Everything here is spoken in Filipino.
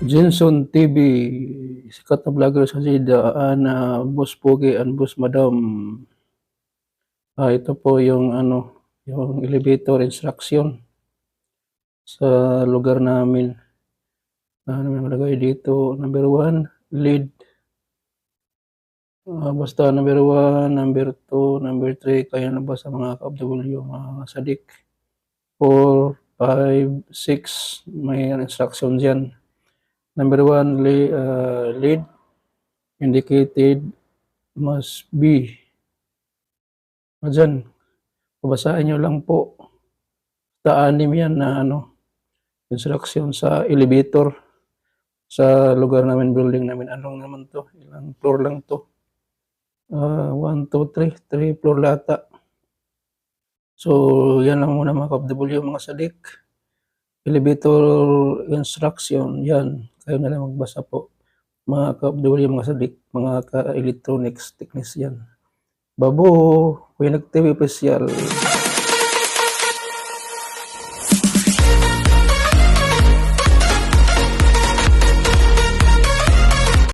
Jenson TV, sikat na vlogger sa Jeddah, Boss Pogi and Boss Madam. Ito po yung yung elevator instruction sa lugar namin. Ano nakalagay dito? Number 1, lead. Basta number 1, number 2, number 3, kaya na ba sa mga ka-OFW, mga sadik. 4, 5, 6, may instruction dyan. Number 1, lead indicated must be. Dyan, babasahin nyo lang po. Anim yan na instruction sa elevator sa lugar namin, building namin. Anong naman to? Ilang floor lang to? 1, 2, 3. 3 floor lata. So, yan lang muna mga ka-OFW, mga sadik. Elevator instruction, yan. Kayo na lang magbasa po. Mga ka-OFW, mga sadik, mga ka-electronics technician. Babo, Kuya Nag TV Official.